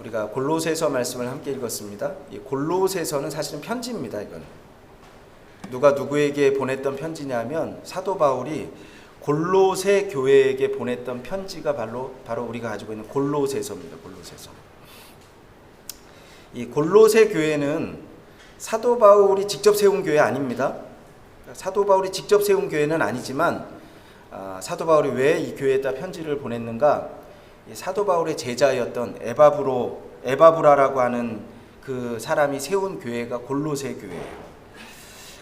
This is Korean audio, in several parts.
우리가 골로새서 말씀을 함께 읽었습니다. 이 골로새서는 사실은 편지입니다. 이건 누가 누구에게 보냈던 편지냐면 사도 바울이 골로새 교회에게 보냈던 편지가 바로 우리가 가지고 있는 골로새서입니다. 골로새서. 이 골로새 교회는 사도 바울이 직접 세운 교회 아닙니다. 사도 바울이 직접 세운 교회는 아니지만 사도 바울이 왜 이 교회에다 편지를 보냈는가? 사도 바울의 제자였던 에바브라라고 하는 그 사람이 세운 교회가 골로새 교회예요.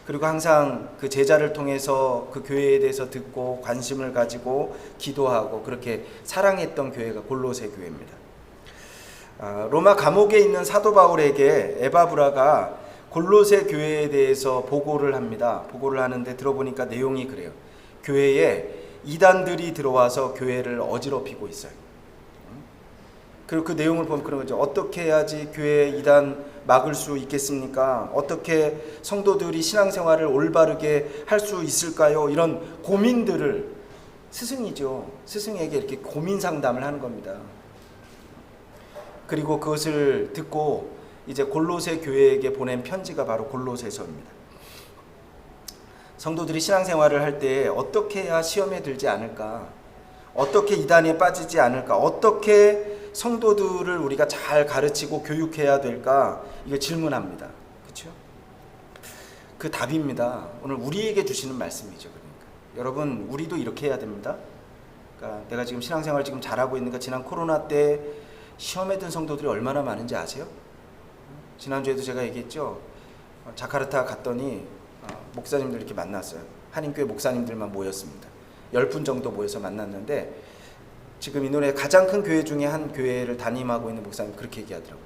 그리고 항상 그 제자를 통해서 그 교회에 대해서 듣고 관심을 가지고 기도하고 그렇게 사랑했던 교회가 골로새 교회입니다. 로마 감옥에 있는 사도 바울에게 에바브라가 골로새 교회에 대해서 보고를 합니다. 보고를 하는데 들어보니까 내용이 그래요. 교회에 이단들이 들어와서 교회를 어지럽히고 있어요. 그리고 그 내용을 보면 그런 거죠. 어떻게 해야지 교회 이단 막을 수 있겠습니까? 어떻게 성도들이 신앙생활을 올바르게 할 수 있을까요? 이런 고민들을 스승에게 이렇게 고민 상담을 하는 겁니다. 그리고 그것을 듣고 이제 골로새 교회에게 보낸 편지가 바로 골로새서입니다. 성도들이 신앙생활을 할 때 어떻게 해야 시험에 들지 않을까? 어떻게 이단에 빠지지 않을까? 어떻게 성도들을 우리가 잘 가르치고 교육해야 될까? 이거 질문합니다. 그렇죠? 그 답입니다. 오늘 우리에게 주시는 말씀이죠. 그러니까 여러분, 우리도 이렇게 해야 됩니다. 그러니까 내가 지금 신앙생활 지금 잘하고 있는가? 지난 코로나 때 시험에 든 성도들이 얼마나 많은지 아세요? 지난주에도 제가 얘기했죠. 자카르타 갔더니 목사님들 이렇게 만났어요. 한인교회 목사님들만 모였습니다. 10분 정도 모여서 만났는데 지금 인도네시아 가장 큰 교회 중에 한 교회를 담임하고 있는 목사님 그렇게 얘기하더라고요.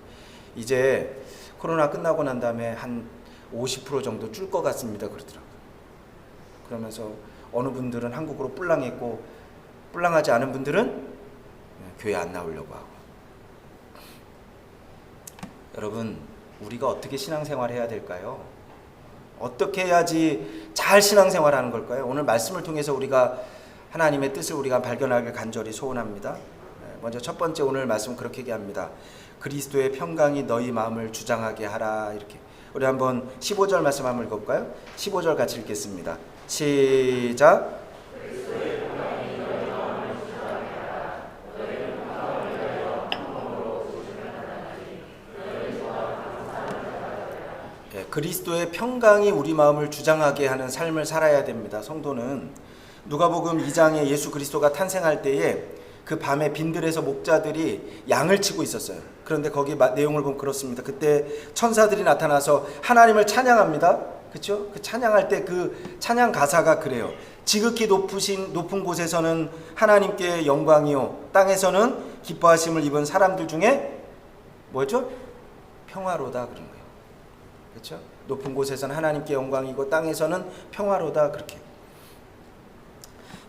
이제 코로나 끝나고 난 다음에 한 50% 정도 줄 것 같습니다. 그러더라고요. 그러면서 어느 분들은 한국으로 뿔랑했고 뿔랑하지 않은 분들은 교회 안 나오려고 하고. 여러분, 우리가 어떻게 신앙생활 해야 될까요? 어떻게 해야지 잘 신앙생활하는 걸까요? 오늘 말씀을 통해서 우리가 하나님의 뜻을 우리가 발견하길 간절히 소원합니다. 먼저 첫 번째 오늘 말씀 그렇게 얘기합니다. 그리스도의 평강이 너희 마음을 주장하게 하라. 이렇게 우리 한번 15절 말씀 한번 읽어볼까요? 15절 같이 읽겠습니다. 시작. 그리스도의 평강이 우리 마음을 주장하게 하는 삶을 살아야 됩니다. 성도는 누가복음 2장에 예수 그리스도가 탄생할 때에 그 밤에 빈들에서 목자들이 양을 치고 있었어요. 그런데 거기 내용을 보면 그렇습니다. 그때 천사들이 나타나서 하나님을 찬양합니다. 그렇죠? 그 찬양할 때 그 찬양 가사가 그래요. 지극히 높은 곳에서는 하나님께 영광이요, 땅에서는 기뻐하심을 입은 사람들 중에 뭐죠? 평화로다 그런 거예요. 그렇죠? 높은 곳에서는 하나님께 영광이고 땅에서는 평화로다. 그렇게.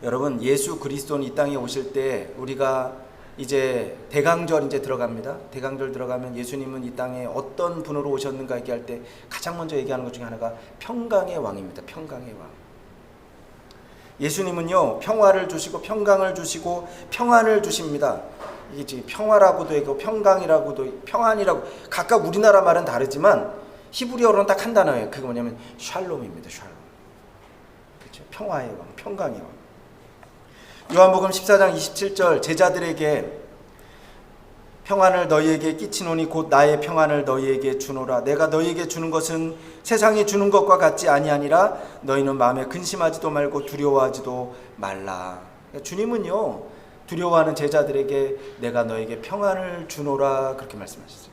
여러분, 예수 그리스도는 이 땅에 오실 때 우리가 이제 대강절 이제 들어갑니다. 대강절 들어가면 예수님은 이 땅에 어떤 분으로 오셨는가 얘기할 때 가장 먼저 얘기하는 것 중에 하나가 평강의 왕입니다. 평강의 왕. 예수님은요, 평화를 주시고 평강을 주시고 평안을 주십니다. 이게 지금 평화라고도 하고 평강이라고도 평안이라고 각각 우리나라 말은 다르지만 히브리어로는 딱 한 단어예요. 그게 뭐냐면 샬롬입니다. 샬롬. 그렇죠? 평화의 왕, 평강의 왕. 요한복음 14장 27절 제자들에게 평안을 너희에게 끼치노니 곧 나의 평안을 너희에게 주노라. 내가 너희에게 주는 것은 세상이 주는 것과 같지 아니하니라. 너희는 마음에 근심하지도 말고 두려워하지도 말라. 그러니까 주님은요, 두려워하는 제자들에게 내가 너에게 평안을 주노라 그렇게 말씀하셨어요.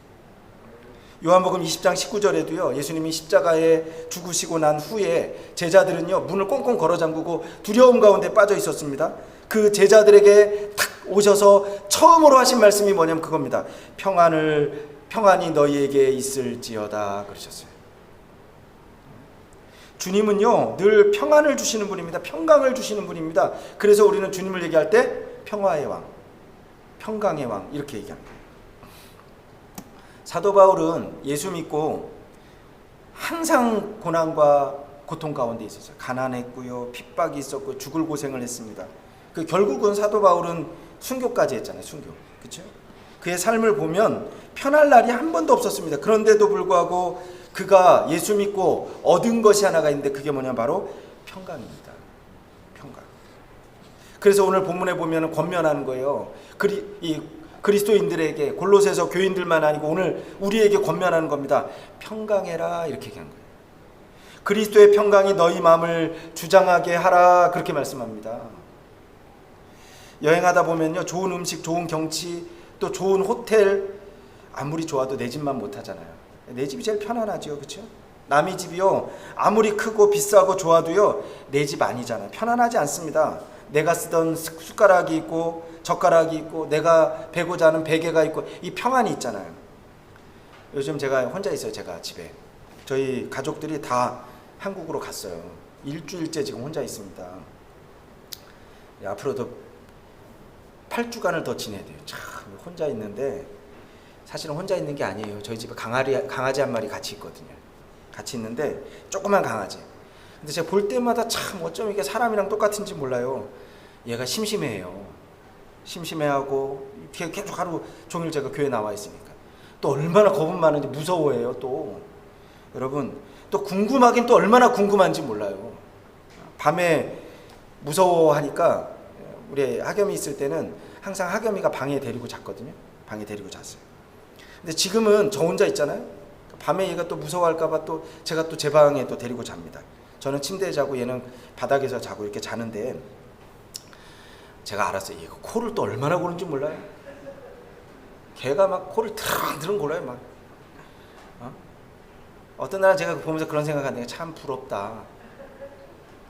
요한복음 20장 19절에도요, 예수님이 십자가에 죽으시고 난 후에 제자들은요, 문을 꽁꽁 걸어 잠그고 두려움 가운데 빠져 있었습니다. 그 제자들에게 탁 오셔서 처음으로 하신 말씀이 뭐냐면 그겁니다. 평안이 너희에게 있을지어다 그러셨어요. 주님은요, 늘 평안을 주시는 분입니다. 평강을 주시는 분입니다. 그래서 우리는 주님을 얘기할 때 평화의 왕, 평강의 왕 이렇게 얘기합니다. 사도 바울은 예수 믿고 항상 고난과 고통 가운데 있었어요. 가난했고요, 핍박이 있었고, 죽을 고생을 했습니다. 그 결국은 사도 바울은 순교까지 했잖아요. 순교, 그렇죠? 그의 삶을 보면 편할 날이 한 번도 없었습니다. 그런데도 불구하고 그가 예수 믿고 얻은 것이 하나가 있는데 그게 뭐냐, 바로 평강입니다. 평강. 그래서 오늘 본문에 보면 권면하는 거예요. 그리스도인들에게, 골로새서 교인들만 아니고 오늘 우리에게 권면하는 겁니다. 평강해라, 이렇게 얘기한 거예요. 그리스도의 평강이 너희 마음을 주장하게 하라, 그렇게 말씀합니다. 여행하다 보면요, 좋은 음식, 좋은 경치, 또 좋은 호텔, 아무리 좋아도 내 집만 못 하잖아요. 내 집이 제일 편안하죠, 그렇죠? 남의 집이요, 아무리 크고 비싸고 좋아도요, 내 집 아니잖아요. 편안하지 않습니다. 내가 쓰던 숟가락이 있고 젓가락이 있고 내가 베고자 하는 베개가 있고, 이 평안이 있잖아요. 요즘 제가 혼자 있어요. 제가 집에 저희 가족들이 다 한국으로 갔어요. 일주일째 지금 혼자 있습니다. 앞으로도 8주간을 더 지내야 돼요. 참 혼자 있는데, 사실은 혼자 있는 게 아니에요. 저희 집에 강아지 한 마리 같이 있거든요. 같이 있는데 조그만 강아지. 근데 제가 볼 때마다 참 어쩜 이게 사람이랑 똑같은지 몰라요. 얘가 심심해해요. 심심해하고 계속 하루 종일 제가 교회 나와 있으니까 또 얼마나 겁은 많은지 무서워해요. 또 여러분, 또 궁금하긴 또 얼마나 궁금한지 몰라요. 밤에 무서워하니까 우리 하겸이 있을 때는 항상 하겸이가 방에 데리고 잤거든요. 방에 데리고 잤어요. 근데 지금은 저 혼자 있잖아요. 밤에 얘가 또 무서워할까봐 또 제가 또 제 방에 또 데리고 잡니다. 저는 침대에 자고 얘는 바닥에서 자고 이렇게 자는데, 제가 알았어요. 얘가 코를 또 얼마나 고는지 몰라요. 걔가 막 코를 드릉드릉 골아요. 막 어떤 날은 제가 보면서 그런 생각하는데, 참 부럽다.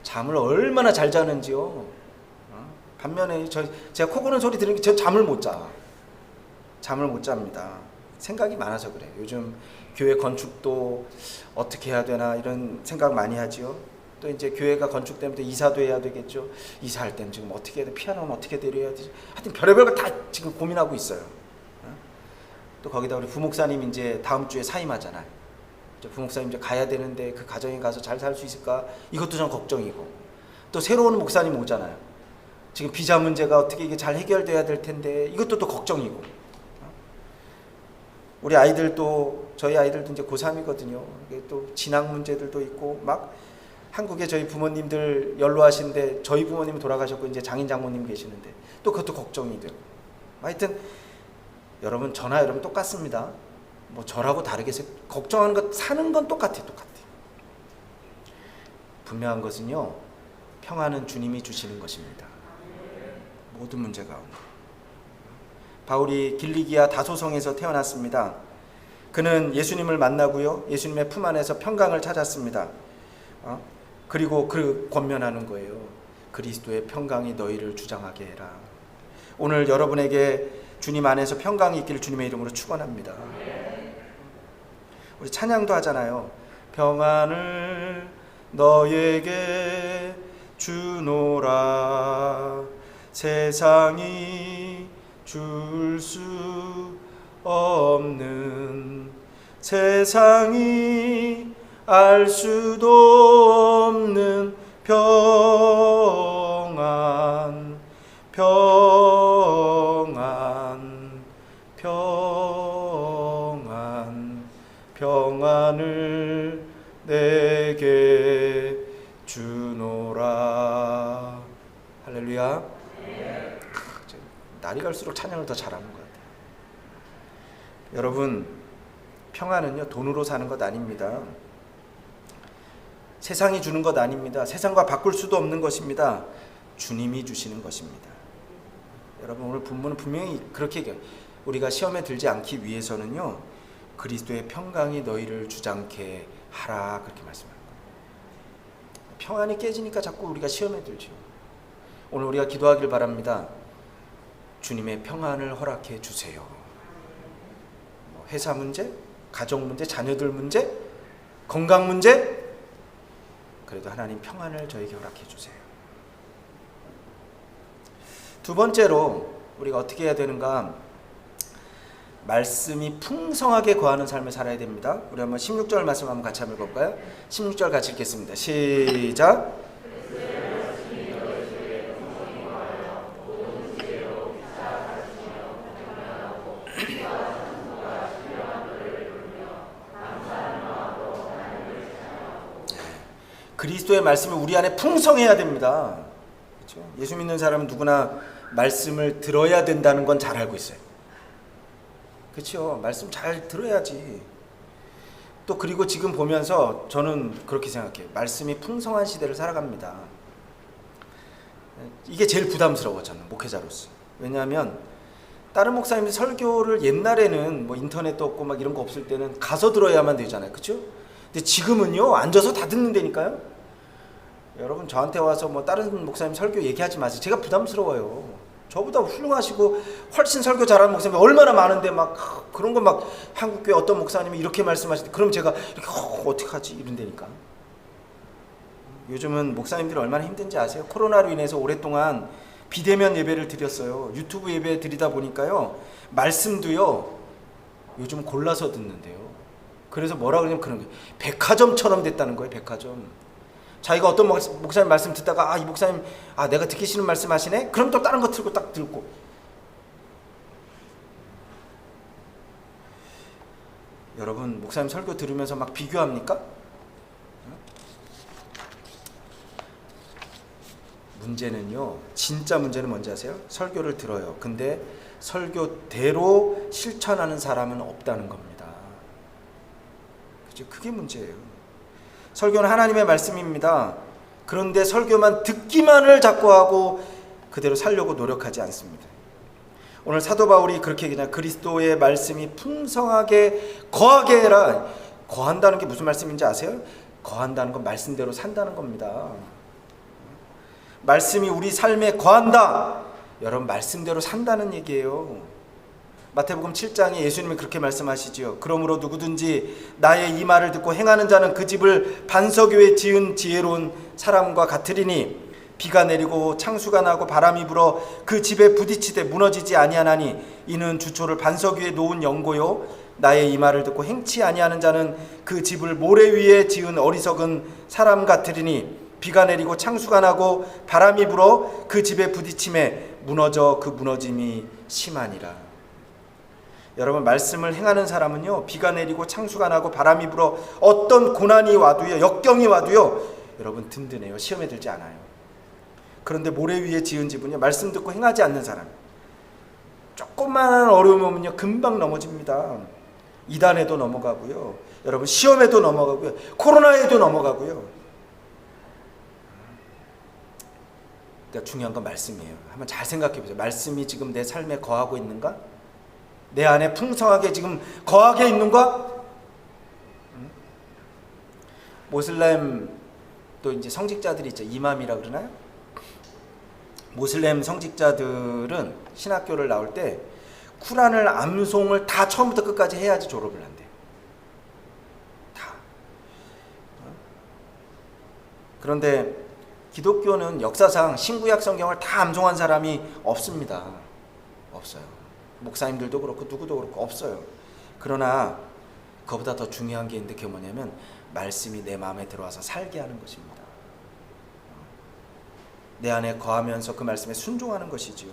잠을 얼마나 잘 자는지요. 반면에 제가 코 고는 소리 들으니까 저 잠을 못 자. 잠을 못 잡니다. 생각이 많아서 그래요. 요즘 교회 건축도 어떻게 해야 되나 이런 생각 많이 하지요. 또 이제 교회가 건축되면 또 이사도 해야 되겠죠. 이사할 때는 지금 어떻게 해야 돼? 피아노는 어떻게 내려야 되지? 하여튼 별의별 걸 다 지금 고민하고 있어요. 또 거기다 우리 부목사님 이제 다음 주에 사임하잖아요. 부목사님 이제 가야 되는데 그 가정에 가서 잘 살 수 있을까? 이것도 좀 걱정이고, 또 새로운 목사님 오잖아요. 지금 비자 문제가 어떻게 이게 잘 해결돼야 될 텐데 이것도 또 걱정이고. 우리 아이들도, 저희 아이들도 이제 고3이거든요. 이게 또 진학 문제들도 있고, 막 한국에 저희 부모님들 연로하신데 저희 부모님이 돌아가셨고 이제 장인 장모님 계시는데 또 그것도 걱정이 되고. 하여튼 여러분, 저나 여러분 똑같습니다. 뭐 저라고 다르게 걱정하는 것, 사는 건 똑같아요. 분명한 것은요, 평안은 주님이 주시는 것입니다. 모든 문제 가운데. 바울이 길리기아 다소성에서 태어났습니다. 그는 예수님을 만나고요, 예수님의 품 안에서 평강을 찾았습니다. 그리고 그 권면하는 거예요. 그리스도의 평강이 너희를 주장하게 해라. 오늘 여러분에게 주님 안에서 평강이 있기를 주님의 이름으로 축원합니다. 우리 찬양도 하잖아요. 평안을 너에게 주노라, 세상이 줄 수 없는, 세상이 알 수도 없는 평안, 평안, 평안, 평안을 내게 주노라. 할렐루야. 날이 갈수록 찬양을 더 잘하는 것 같아요. 여러분, 평안은요, 돈으로 사는 것 아닙니다. 세상이 주는 것 아닙니다. 세상과 바꿀 수도 없는 것입니다. 주님이 주시는 것입니다. 여러분, 오늘 본문은 분명히 그렇게 얘기해요. 우리가 시험에 들지 않기 위해서는요, 그리스도의 평강이 너희를 주장케 하라, 그렇게 말씀합니다. 평안이 깨지니까 자꾸 우리가 시험에 들죠. 오늘 우리가 기도하길 바랍니다. 주님의 평안을 허락해 주세요. 회사 문제, 가정 문제, 자녀들 문제, 건강 문제, 그래도 하나님 평안을 저에게 허락해 주세요. 두 번째로 우리가 어떻게 해야 되는가? 말씀이 풍성하게 거하는 삶을 살아야 됩니다. 우리 한번 16절 말씀 한번 같이 한번 읽어볼까요? 16절 같이 읽겠습니다. 시작. 그리스도의 말씀이 우리 안에 풍성해야 됩니다. 그렇죠? 예수 믿는 사람은 누구나 말씀을 들어야 된다는 건 잘 알고 있어요. 그렇죠? 말씀 잘 들어야지. 또 그리고 지금 보면서 저는 그렇게 생각해요. 말씀이 풍성한 시대를 살아갑니다. 이게 제일 부담스러워 저는 목회자로서. 왜냐하면 다른 목사님들 설교를 옛날에는 뭐 인터넷도 없고 막 이런 거 없을 때는 가서 들어야만 되잖아요. 그렇죠? 근데 지금은요 앉아서 다 듣는다니까요. 여러분 저한테 와서 뭐 다른 목사님 설교 얘기하지 마세요. 제가 부담스러워요. 저보다 훌륭하시고 훨씬 설교 잘하는 목사님이 얼마나 많은데 막 그런 거 막 한국교회 어떤 목사님이 이렇게 말씀하시는데 그럼 제가 이렇게 어떡하지 이런다니까. 요즘은 목사님들이 얼마나 힘든지 아세요? 코로나로 인해서 오랫동안 비대면 예배를 드렸어요. 유튜브 예배 드리다 보니까요 말씀도요 요즘 골라서 듣는데요. 그래서 뭐라 그러냐면 그런 거예요. 백화점처럼 됐다는 거예요. 백화점. 자기가 어떤 목사님 말씀 듣다가 이 목사님 내가 듣기 싫은 말씀 하시네? 그럼 또 다른 거 틀고 딱 듣고. 여러분 목사님 설교 들으면서 막 비교합니까? 문제는요 진짜 문제는 뭔지 아세요? 설교를 들어요. 근데 설교대로 실천하는 사람은 없다는 겁니다. 그죠? 그게 문제예요. 설교는 하나님의 말씀입니다. 그런데 설교만 듣기만을 자꾸 하고 그대로 살려고 노력하지 않습니다. 오늘 사도 바울이 그렇게 얘기하냐. 그리스도의 말씀이 풍성하게 거하게 해라. 거한다는 게 무슨 말씀인지 아세요? 거한다는 건 말씀대로 산다는 겁니다. 말씀이 우리 삶에 거한다. 여러분 말씀대로 산다는 얘기예요. 마태복음 7장에 예수님이 그렇게 말씀하시지요. 그러므로 누구든지 나의 이 말을 듣고 행하는 자는 그 집을 반석 위에 지은 지혜로운 사람과 같으리니 비가 내리고 창수가 나고 바람이 불어 그 집에 부딪히되 무너지지 아니하나니 이는 주초를 반석 위에 놓은 연고요. 나의 이 말을 듣고 행치 아니하는 자는 그 집을 모래 위에 지은 어리석은 사람 같으리니 비가 내리고 창수가 나고 바람이 불어 그 집에 부딪힘에 무너져 그 무너짐이 심하니라. 여러분 말씀을 행하는 사람은요 비가 내리고 창수가 나고 바람이 불어 어떤 고난이 와도요 역경이 와도요 여러분 든든해요. 시험에 들지 않아요. 그런데 모래 위에 지은 집은요 말씀 듣고 행하지 않는 사람 조그마한 어려움이 오면요 금방 넘어집니다. 이단에도 넘어가고요 여러분 시험에도 넘어가고요 코로나에도 넘어가고요. 그러니까 중요한 건 말씀이에요. 한번 잘 생각해 보세요. 말씀이 지금 내 삶에 거하고 있는가? 내 안에 풍성하게 지금 거하게 있는가? 모슬렘 또 이제 성직자들이 있죠. 이맘이라 그러나요? 모슬렘 성직자들은 신학교를 나올 때 쿠란을 암송을 다 처음부터 끝까지 해야지 졸업을 한대요. 다. 그런데 기독교는 역사상 신구약 성경을 다 암송한 사람이 없습니다. 없어요. 목사님들도 그렇고 누구도 그렇고 없어요. 그러나 그거보다 더 중요한 게 있는데 그게 뭐냐면 말씀이 내 마음에 들어와서 살게 하는 것입니다. 내 안에 거하면서 그 말씀에 순종하는 것이지요.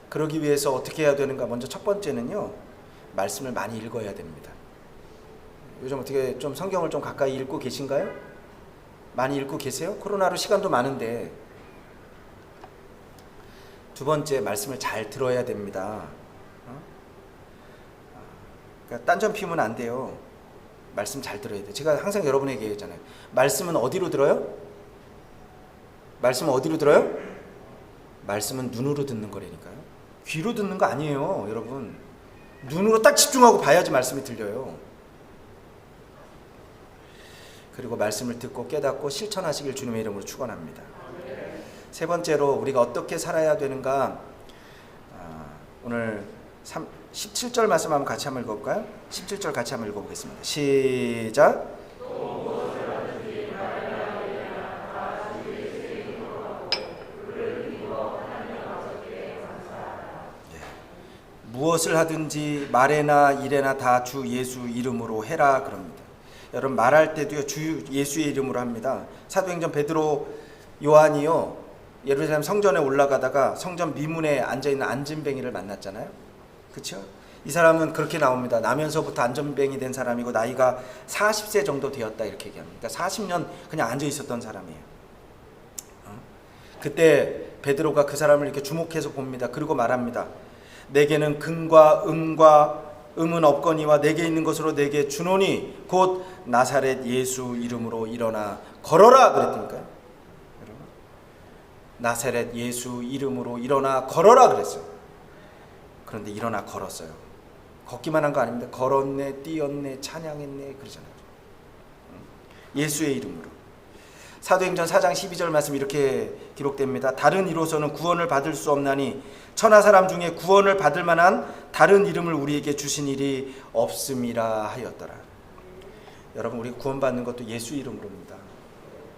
그러기 위해서 어떻게 해야 되는가? 먼저 첫 번째는요 말씀을 많이 읽어야 됩니다. 요즘 어떻게 좀 성경을 좀 가까이 읽고 계신가요? 많이 읽고 계세요? 코로나로 시간도 많은데. 두 번째 말씀을 잘 들어야 됩니다. 그러니까 딴전 피우면 안 돼요. 말씀 잘 들어야 돼요. 제가 항상 여러분에게 얘기했잖아요. 말씀은 어디로 들어요? 말씀은 어디로 들어요? 말씀은 눈으로 듣는 거라니까요. 귀로 듣는 거 아니에요, 여러분. 눈으로 딱 집중하고 봐야지 말씀이 들려요. 그리고 말씀을 듣고 깨닫고 실천하시길 주님의 이름으로 축원합니다. 세 번째로 우리가 어떻게 살아야 되는가? 오늘 17절 말씀 한번 같이 한번 읽어볼까요? 17절 같이 한번 읽어보겠습니다. 시작. 무엇을 하든지 말에나 일에나 다 주 예수 이름으로 해라 그럽니다. 여러분 말할 때도요 주 예수의 이름으로 합니다. 사도행전 베드로 요한이요 예루살렘 성전에 올라가다가 성전 미문에 앉아있는 안진뱅이를 만났잖아요. 그렇죠? 이 사람은 그렇게 나옵니다. 나면서부터 안전병이 된 사람이고 나이가 40세 정도 되었다 이렇게 얘기합니다. 그러니까 40년 그냥 앉아 있었던 사람이에요. 그때 베드로가 그 사람을 이렇게 주목해서 봅니다. 그리고 말합니다. 내게는 금과 음은 없거니와 내게 있는 것으로 내게 주노니 곧 나사렛 예수 이름으로 일어나 걸어라 그랬다니까요. 나사렛 예수 이름으로 일어나 걸어라 그랬어요. 그런데 일어나 걸었어요. 걷기만 한 거 아닙니다. 걸었네, 뛰었네, 찬양했네 그러잖아요. 예수의 이름으로. 사도행전 4장 12절 말씀 이렇게 기록됩니다. 다른 이로서는 구원을 받을 수 없나니 천하 사람 중에 구원을 받을 만한 다른 이름을 우리에게 주신 일이 없음이라 하였더라. 여러분, 우리 구원받는 것도 예수 이름으로입니다.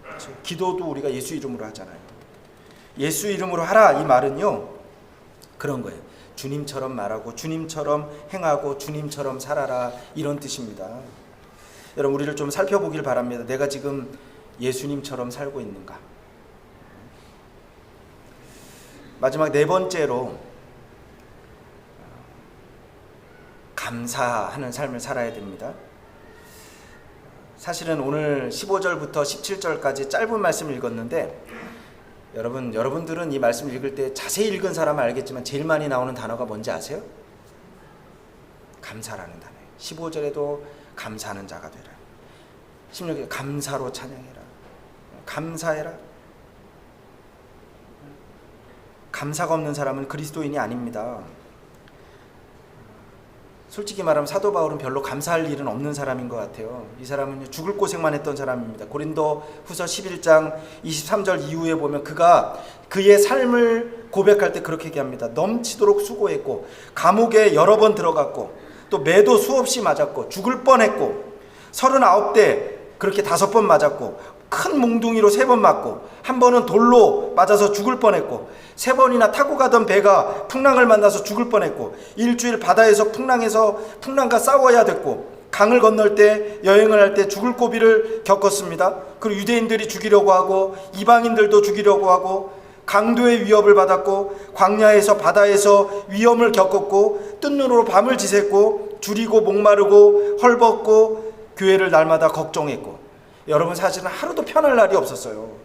그렇죠? 기도도 우리가 예수 이름으로 하잖아요. 예수 이름으로 하라 이 말은요 그런 거예요. 주님처럼 말하고 주님처럼 행하고 주님처럼 살아라 이런 뜻입니다. 여러분, 우리를 좀 살펴보길 바랍니다. 내가 지금 예수님처럼 살고 있는가? 마지막 네 번째로 감사하는 삶을 살아야 됩니다. 사실은 오늘 15절부터 17절까지 짧은 말씀을 읽었는데 여러분들은 이 말씀을 읽을 때 자세히 읽은 사람은 알겠지만 제일 많이 나오는 단어가 뭔지 아세요? 감사라는 단어예요. 15절에도 감사하는 자가 되라. 16절에 감사로 찬양해라. 감사해라. 감사가 없는 사람은 그리스도인이 아닙니다. 솔직히 말하면 사도 바울은 별로 감사할 일은 없는 사람인 것 같아요. 이 사람은 죽을 고생만 했던 사람입니다. 고린도 후서 11장 23절 이후에 보면 그가 그의 삶을 고백할 때 그렇게 얘기합니다. 넘치도록 수고했고 감옥에 여러 번 들어갔고 또 매도 수없이 맞았고 죽을 뻔했고 39대 그렇게 5번 맞았고 큰 몽둥이로 3번 맞고 한 번은 돌로 맞아서 죽을 뻔했고 3번이나 타고 가던 배가 풍랑을 만나서 죽을 뻔했고 일주일 바다에서 풍랑과 싸워야 됐고 강을 건널 때 여행을 할 때 죽을 고비를 겪었습니다. 그리고 유대인들이 죽이려고 하고 이방인들도 죽이려고 하고 강도의 위협을 받았고 광야에서 바다에서 위험을 겪었고 뜬 눈으로 밤을 지샜고 줄이고 목마르고 헐벗고 교회를 날마다 걱정했고 여러분 사실은 하루도 편할 날이 없었어요.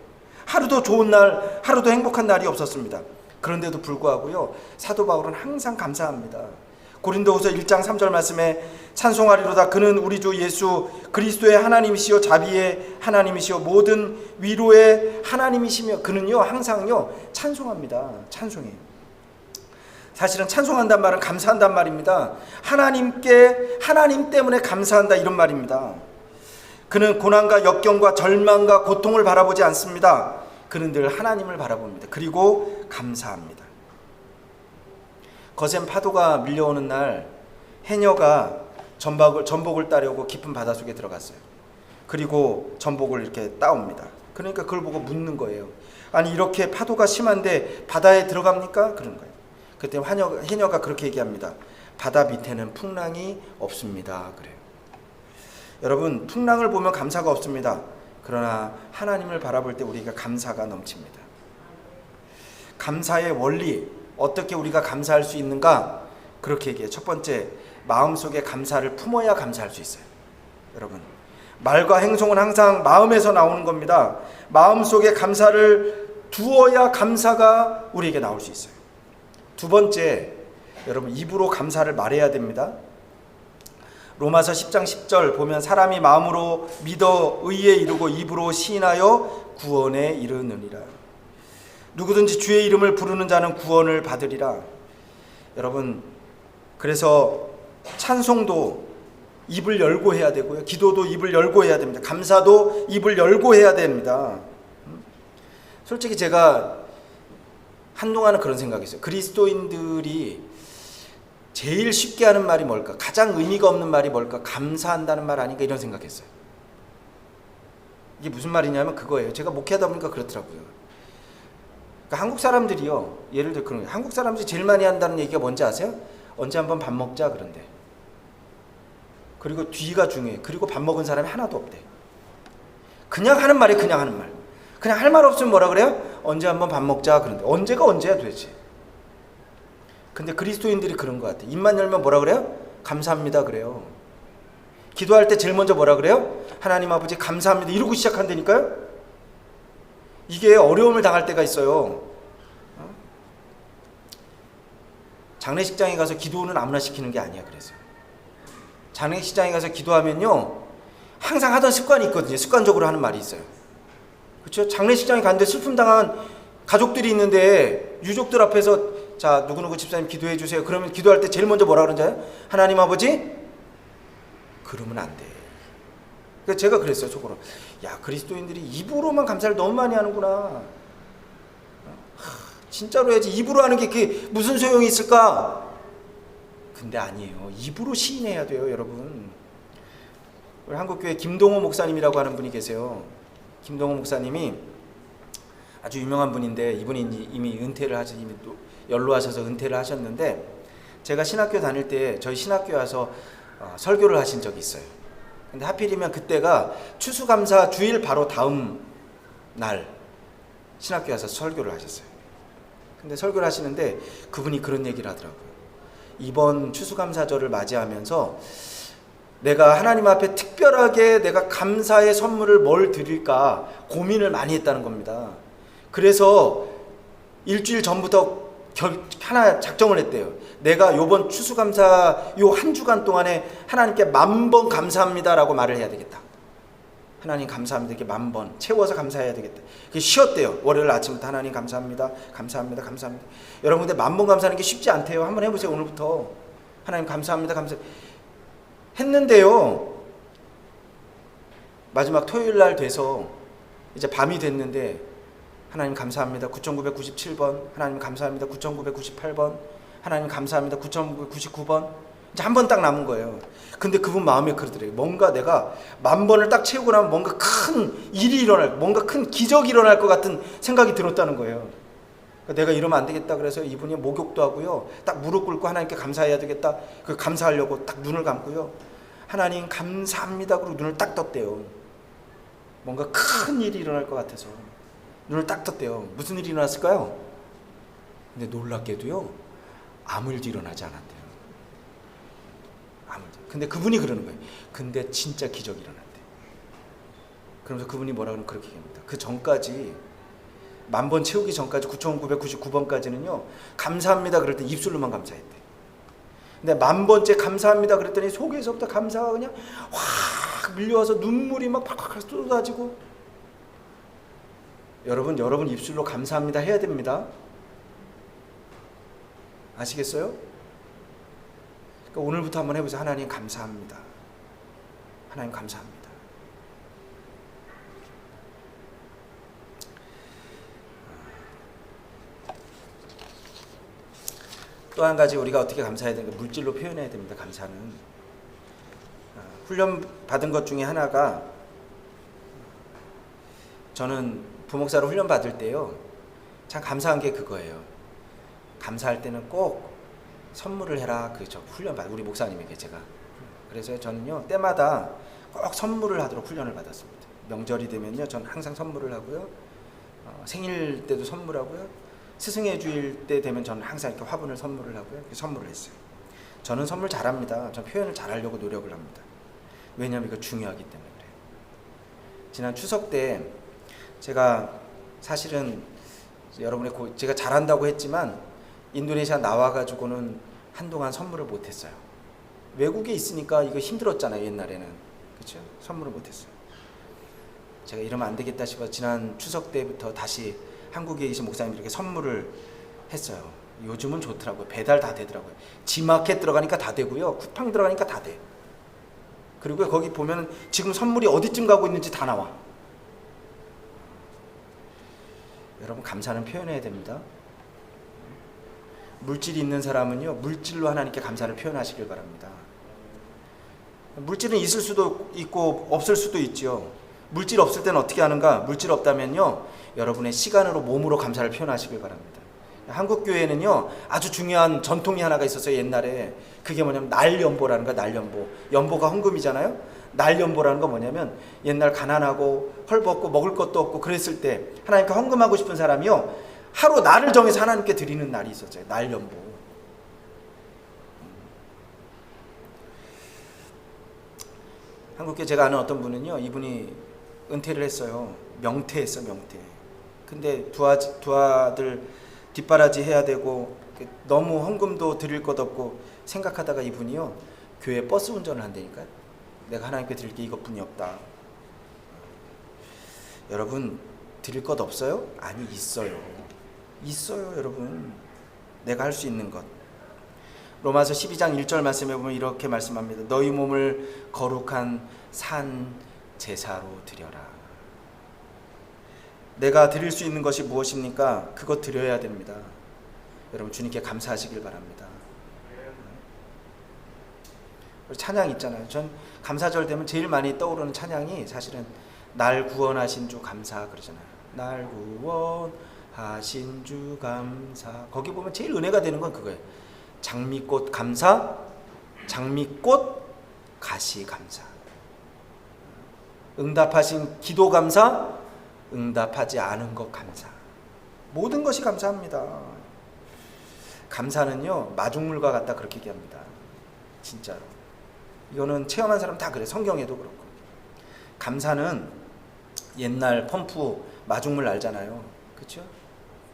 하루도 좋은 날, 하루도 행복한 날이 없었습니다. 그런데도 불구하고요 사도 바울은 항상 감사합니다. 고린도후서 1장 3절 말씀에 찬송하리로다 그는 우리 주 예수 그리스도의 하나님이시요 자비의 하나님이시요 모든 위로의 하나님이시며 그는요 항상요 찬송합니다. 찬송해요. 사실은 찬송한단 말은 감사한단 말입니다. 하나님 때문에 감사한다 이런 말입니다. 그는 고난과 역경과 절망과 고통을 바라보지 않습니다. 그는 늘 하나님을 바라봅니다. 그리고 감사합니다. 거센 파도가 밀려오는 날 해녀가 전복을 따려고 깊은 바닷속에 들어갔어요. 그리고 전복을 이렇게 따옵니다. 그러니까 그걸 보고 묻는 거예요. 아니 이렇게 파도가 심한데 바다에 들어갑니까? 그런 거예요. 그때 해녀가 그렇게 얘기합니다. 바다 밑에는 풍랑이 없습니다. 그래요. 여러분 풍랑을 보면 감사가 없습니다. 그러나 하나님을 바라볼 때 우리가 감사가 넘칩니다. 감사의 원리 어떻게 우리가 감사할 수 있는가? 그렇게 얘기해요. 첫 번째 마음속에 감사를 품어야 감사할 수 있어요. 여러분 말과 행동은 항상 마음에서 나오는 겁니다. 마음속에 감사를 두어야 감사가 우리에게 나올 수 있어요. 두 번째 여러분 입으로 감사를 말해야 됩니다. 로마서 10장 10절 보면 사람이 마음으로 믿어 의에 이르고 입으로 시인하여 구원에 이르느니라. 누구든지 주의 이름을 부르는 자는 구원을 받으리라. 여러분 그래서 찬송도 입을 열고 해야 되고요. 기도도 입을 열고 해야 됩니다. 감사도 입을 열고 해야 됩니다. 솔직히 제가 한동안은 그런 생각이 있어요. 그리스도인들이 제일 쉽게 하는 말이 뭘까? 가장 의미가 없는 말이 뭘까? 감사한다는 말 아닌가? 이런 생각했어요. 이게 무슨 말이냐면 그거예요. 제가 목회하다 보니까 그렇더라고요. 그러니까 한국 사람들이요. 예를 들어 그런 거예요. 한국 사람들이 제일 많이 한다는 얘기가 뭔지 아세요? 언제 한번 밥 먹자 그런데. 그리고 뒤가 중요해. 그리고 밥 먹은 사람이 하나도 없대. 그냥 하는 말이 그냥 하는 말. 그냥 할 말 없으면 뭐라 그래요? 언제 한번 밥 먹자 그런데. 언제가 언제야 도대체. 근데 그리스도인들이 그런 것 같아요. 입만 열면 뭐라 그래요? 감사합니다 그래요. 기도할 때 제일 먼저 뭐라 그래요? 하나님 아버지 감사합니다 이러고 시작한다니까요. 이게 어려움을 당할 때가 있어요. 장례식장에 가서 기도는 아무나 시키는 게 아니야. 그래서 장례식장에 가서 기도하면요 항상 하던 습관이 있거든요. 습관적으로 하는 말이 있어요. 그렇죠? 장례식장에 갔는데 슬픔 당한 가족들이 있는데 유족들 앞에서 자 누구누구 집사님 기도해 주세요. 그러면 기도할 때 제일 먼저 뭐라 그러는지 알아요? 하나님 아버지 그러면 안 돼. 그래서 제가 그랬어요. 속으로 야 그리스도인들이 입으로만 감사를 너무 많이 하는구나. 진짜로 해야지. 입으로 하는 게 그게 무슨 소용이 있을까? 근데 아니에요. 입으로 시인해야 돼요 여러분. 우리 한국교회 김동호 목사님이라고 하는 분이 계세요. 김동호 목사님이 아주 유명한 분인데 이분이 이미 은퇴를 하셔서 이미 또 연로하셔서 은퇴를 하셨는데 제가 신학교 다닐 때 저희 신학교에 와서 설교를 하신 적이 있어요. 근데 하필이면 그때가 추수감사 주일 바로 다음 날 신학교에 와서 설교를 하셨어요. 근데 설교를 하시는데 그분이 그런 얘기를 하더라고요. 이번 추수감사절을 맞이하면서 내가 하나님 앞에 특별하게 내가 감사의 선물을 뭘 드릴까 고민을 많이 했다는 겁니다. 그래서 일주일 전부터 하나 작정을 했대요. 내가 요번 추수감사 요 한 주간 동안에 하나님께 10,000번 감사합니다라고 말을 해야 되겠다. 하나님 감사합니다 이렇게 10,000번 채워서 감사해야 되겠다. 그게 쉬었대요. 월요일 아침부터 하나님 감사합니다 감사합니다 감사합니다. 여러분 근데 10,000번 감사하는 게 쉽지 않대요. 한번 해보세요. 오늘부터 하나님 감사합니다 했는데요 마지막 토요일 날 돼서 이제 밤이 됐는데 하나님 감사합니다 9,997번 하나님 감사합니다 9,998번 하나님 감사합니다 9,999번 이제 한 번 딱 남은 거예요. 근데 그분 마음에 그러더래요. 뭔가 내가 10,000번을 딱 채우고 나면 뭔가 큰 일이 뭔가 큰 기적이 일어날 것 같은 생각이 들었다는 거예요. 내가 이러면 안 되겠다 그래서 이분이 목욕도 하고요 딱 무릎 꿇고 하나님께 감사해야 되겠다. 그 감사하려고 딱 눈을 감고요 하나님 감사합니다 그러고 눈을 딱 떴대요. 뭔가 큰 일이 일어날 것 같아서 눈을 딱 떴대요. 무슨 일이 일어났을까요? 근데 놀랍게도요 아무 일도 일어나지 않았대요. 아무 일도. 근데 그분이 그러는 거예요. 근데 진짜 기적이 일어났대. 그러면서 그분이 뭐라 그러면 그렇게 얘기합니다. 그 전까지 10,000번 채우기 전까지 9,999번까지는요 감사합니다 그럴 때 입술로만 감사했대. 근데 10,000번째 감사합니다 그랬더니 속에서부터 감사가 그냥 확 밀려와서 눈물이 막 팍팍 쏟아지고. 여러분 입술로 감사합니다 해야 됩니다. 아시겠어요? 그러니까 오늘부터 한번 해보세요. 하나님 감사합니다. 하나님 감사합니다. 또 한 가지 우리가 어떻게 감사해야 되는가 물질로 표현해야 됩니다. 감사는 훈련 받은 것 중에 하나가 저는 부목사로 훈련 받을 때요 참 감사한 게 그거예요. 감사할 때는 꼭 선물을 해라. 그저 훈련 받 우리 목사님에게 제가 그래서 저는요 때마다 꼭 선물을 하도록 훈련을 받았습니다. 명절이 되면요 저는 항상 선물을 하고요 생일 때도 선물하고요 스승의 주일 때 되면 저는 항상 이렇게 화분을 선물을 하고요 선물을 했어요. 저는 선물 잘합니다. 저는 표현을 잘하려고 노력을 합니다. 왜냐하면 이거 중요하기 때문에 그래요. 지난 추석 때 제가 사실은 여러분의 제가 잘한다고 했지만 인도네시아 나와가지고는 한동안 선물을 못했어요. 외국에 있으니까 이거 힘들었잖아요 옛날에는. 그렇죠? 선물을 못했어요. 제가 이러면 안 되겠다 싶어서 지난 추석 때부터 다시 한국에 계신 목사님들에게 선물을 했어요. 요즘은 좋더라고요. 배달 다 되더라고요. 지마켓 들어가니까 다 되고요. 쿠팡 들어가니까 다 돼. 그리고 거기 보면 지금 선물이 어디쯤 가고 있는지 다 나와. 여러분 감사는 표현해야 됩니다. 물질이 있는 사람은요 물질로 하나님께 감사를 표현하시길 바랍니다. 물질은 있을 수도 있고 없을 수도 있죠. 물질 없을 때는 어떻게 하는가? 물질 없다면요 여러분의 시간으로 몸으로 감사를 표현하시길 바랍니다. 한국교회는요 아주 중요한 전통이 하나가 있었어요. 옛날에 그게 뭐냐면 날연보라는 거야. 날연보. 연보가 헌금이잖아요. 날연보라는 거 뭐냐면 옛날 가난하고 헐벗고 먹을 것도 없고 그랬을 때 하나님께 헌금하고 싶은 사람이요 하루 날을 정해서 하나님께 드리는 날이 있었어요. 날연보. 한국교회 제가 아는 어떤 분은요, 이분이 은퇴를 했어요. 명퇴했어, 명퇴. 근데 두 아들 뒷바라지 해야 되고 너무 헌금도 드릴 것 없고 생각하다가 이분이요, 교회 버스 운전을 한다니까요. 내가 하나님께 드릴 게 이것뿐이 없다. 여러분, 드릴 것 없어요? 아니, 있어요. 있어요, 여러분. 내가 할 수 있는 것. 로마서 12장 1절 말씀에 보면 이렇게 말씀합니다. 너희 몸을 거룩한 산 제사로 드려라. 내가 드릴 수 있는 것이 무엇입니까? 그것 드려야 됩니다. 여러분, 주님께 감사하시길 바랍니다. 찬양 있잖아요. 전 감사절 되면 제일 많이 떠오르는 찬양이 사실은 날 구원하신 주 감사 그러잖아요. 날 구원하신 주 감사. 거기 보면 제일 은혜가 되는 건 그거예요. 장미꽃 감사, 장미꽃 가시 감사. 응답하신 기도 감사, 응답하지 않은 것 감사. 모든 것이 감사합니다. 감사는요, 마중물과 같다 그렇게 얘기합니다. 진짜로. 이거는 체험한 사람 다 그래. 성경에도 그렇고. 감사는 옛날 펌프 마중물 알잖아요. 그렇죠?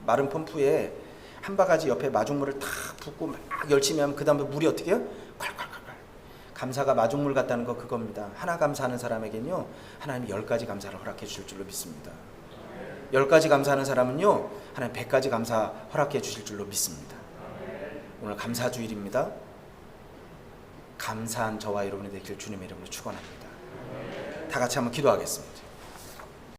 마른 펌프에 한 바가지 옆에 마중물을 탁 붓고 막 열심히 하면 그 다음에 물이 어떻게 해요? 콸콸콸콸. 감사가 마중물 같다는 거 그겁니다. 하나 감사하는 사람에게는요, 하나님이 10가지 감사를 허락해 주실 줄로 믿습니다. 10가지 감사하는 사람은요, 하나님 100가지 감사 허락해 주실 줄로 믿습니다. 오늘 감사주일입니다. 감사한 저와 여러분이 되길 주님의 이름으로 축원합니다. 다 같이 한번 기도하겠습니다.